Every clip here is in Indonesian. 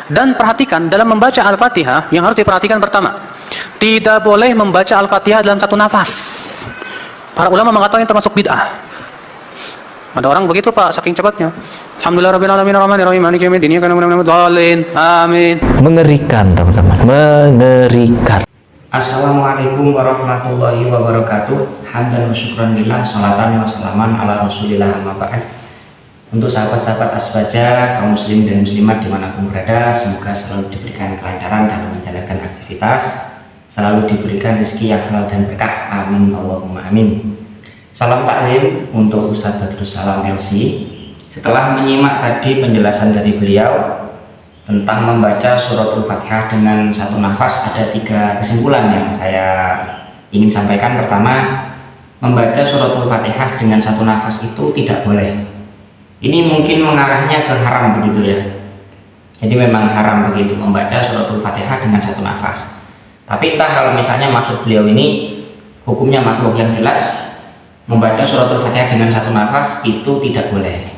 Dan perhatikan, dalam membaca Al-Fatihah, yang harus diperhatikan pertama, tidak boleh membaca Al-Fatihah dalam satu nafas. Para ulama mengatakan ini termasuk bid'ah. Ada orang begitu Pak, saking cepatnya. Alhamdulillah rabbil alamin arrahmanir rahim maliki yaumiddin iyyaka na'budu wa iyyaka nasta'in. Amin. Mengerikan teman-teman, mengerikan. Assalamualaikum warahmatullahi wabarakatuh. Hamdan wa syukran lillah, salatan wa salaman ala rasulillah, amma ba'd. Untuk sahabat-sahabat Asbaja, kaum muslim dan muslimat dimanapun berada, semoga selalu diberikan kelancaran dalam menjalankan aktivitas, selalu diberikan rezeki yang halal dan berkah. Amin Allahumma amin. Salam taklim untuk Ustadz Badrus Salam LC. Setelah menyimak tadi penjelasan dari beliau tentang membaca suratul Fatihah dengan satu nafas, ada 3 kesimpulan yang saya ingin sampaikan. Pertama, membaca suratul Fatihah dengan satu nafas itu tidak boleh. Ini mungkin mengarahnya ke haram begitu ya. Jadi memang haram begitu membaca suratul Fatihah dengan satu nafas. Tapi entah kalau misalnya maksud beliau ini hukumnya makruh, yang jelas membaca suratul Fatihah dengan satu nafas itu tidak boleh.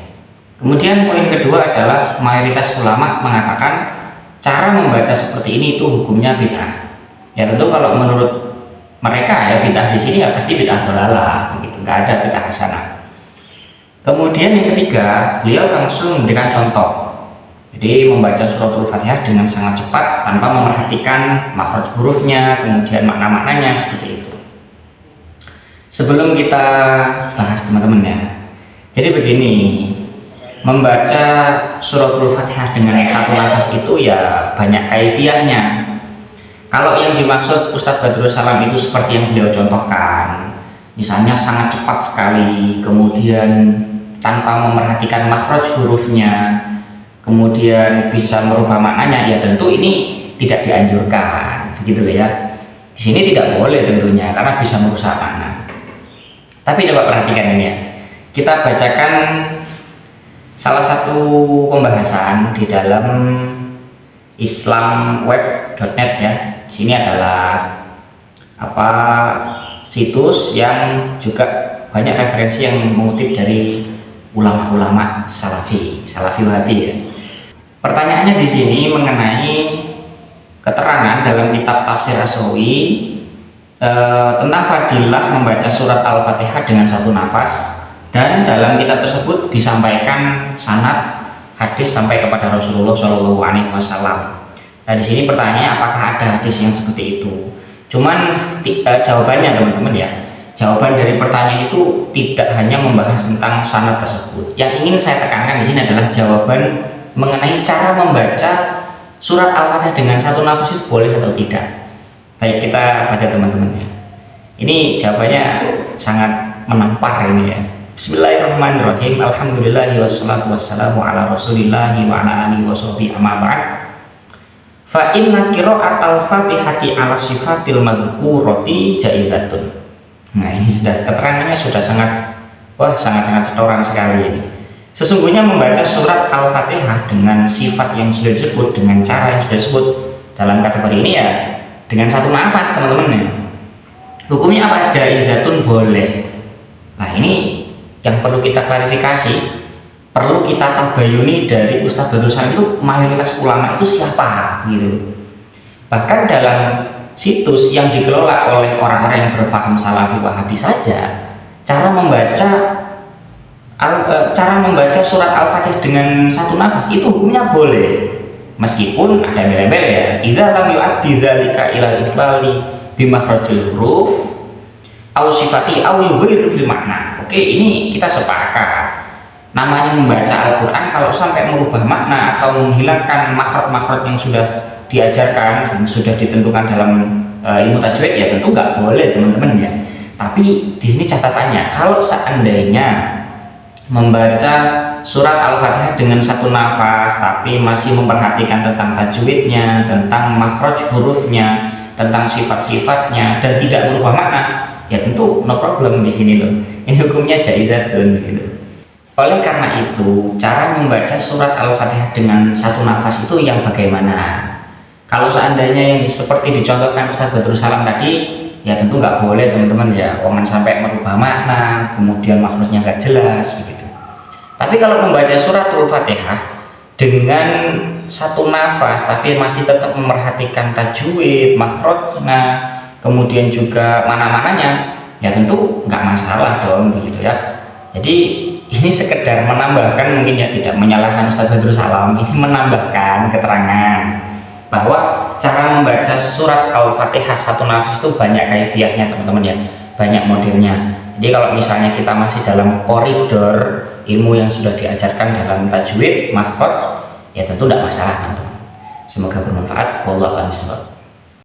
Kemudian poin kedua adalah mayoritas ulama mengatakan cara membaca seperti ini itu hukumnya bid'ah. Ya tentu kalau menurut mereka ya bid'ah di sini ya pasti bid'ah dhalalah begitu, nggak ada bid'ah hasanah. Kemudian yang ketiga, beliau langsung memberikan contoh. Jadi membaca suratul Fatihah dengan sangat cepat tanpa memerhatikan makhraj hurufnya, kemudian makna-maknanya seperti itu. Sebelum kita bahas teman-teman ya, jadi begini, membaca suratul Fatihah dengan satu nafas itu ya banyak kaifiyahnya. Kalau yang dimaksud Ustadz Badrus Salam itu seperti yang beliau contohkan, misalnya sangat cepat sekali, kemudian tanpa memerhatikan makhraj hurufnya, kemudian bisa merubah maknanya, ya tentu ini tidak dianjurkan, begitu ya. Di sini tidak boleh tentunya karena bisa merusak makna. Tapi coba perhatikan ini ya. Kita bacakan salah satu pembahasan di dalam islamweb.net ya. Sini adalah situs yang juga banyak referensi yang mengutip dari ulama-ulama salafi wahabi ya. Pertanyaannya di sini mengenai keterangan dalam kitab Tafsir As-Sawi tentang fadilah membaca surat Al-Fatihah dengan satu nafas, dan dalam kitab tersebut disampaikan sanad hadis sampai kepada Rasulullah Shallallahu Alaihi Wasallam. Nah di sini pertanyaannya apakah ada hadis yang seperti itu? Cuman jawabannya teman-teman ya, jawaban dari pertanyaan itu tidak hanya membahas tentang sanad tersebut. Yang ingin saya tekankan di sini adalah jawaban mengenai cara membaca surat Al-Fatihah dengan satu nafas itu boleh atau tidak. Baik, kita baca teman-teman ya. Ini jawabannya sangat menampar ini ya. Bismillahirrahmanirrahim. Alhamdulillahi wassalatu wassalamu ala rasulillahi wa ala alihi wa sahbihi amma ba'd. Fa inna qira'atal Fatihati ala sifatil madhkurati jaizatun. Nah ini sudah keterangannya sudah sangat setoran sekali ini. Sesungguhnya membaca surat Al-Fatihah dengan sifat yang sudah disebut, dengan cara yang sudah disebut dalam kategori ini ya dengan satu nafas teman-teman ya. Hukumnya apa? Jaizatun, boleh. Nah ini yang perlu kita klarifikasi, perlu kita tabayuni dari Ustadz Badrus Salam itu mayoritas ulama itu siapa gitu. Bahkan dalam situs yang dikelola oleh orang-orang yang berfaham salafi wahabi saja, cara membaca surat Al-Fatihah dengan satu nafas itu hukumnya boleh, meskipun ada embel-embel ya, idza lam yu'addi dzalika ila ikhlali bi makhrajil huruf aw sifati aw yughayyiru fil makna. Oke, ini kita sepakat. Namanya membaca Al-Qur'an kalau sampai merubah makna atau menghilangkan makhraj-makhraj yang sudah diajarkan, yang sudah ditentukan dalam ilmu tajwid ya tentu nggak boleh teman-teman ya. Tapi di sini catatannya, kalau seandainya membaca surat Al-Fatihah dengan satu nafas tapi masih memperhatikan tentang tajwidnya, tentang makhraj hurufnya, tentang sifat-sifatnya dan tidak merubah makna, ya tentu no problem di sini loh. Ini hukumnya jaizatun gitu. Oleh karena itu, cara membaca surat Al-Fatihah dengan satu nafas itu yang bagaimana? Kalau seandainya yang seperti dicontohkan Ustadz Badrus Salam tadi, ya tentu nggak boleh teman-teman ya, jangan sampai merubah makna, kemudian makhrajnya nggak jelas begitu. Tapi kalau membaca suratul Fatihah dengan satu nafas tapi masih tetap memerhatikan tajwid, makhrajnya, kemudian juga mana-mananya, ya tentu nggak masalah dong begitu ya. Jadi ini sekedar menambahkan, mungkin ya tidak menyalahkan Ustaz Badrul Salam, ini menambahkan keterangan bahwa cara membaca surat Al-Fatihah satu nafas itu banyak kaifiahnya teman-teman ya, banyak modelnya. Jadi kalau misalnya kita masih dalam koridor ilmu yang sudah diajarkan dalam tajwid, makhraj, ya tentu tidak masalah teman-teman. Semoga bermanfaat. Wallahu a'lam bishawab.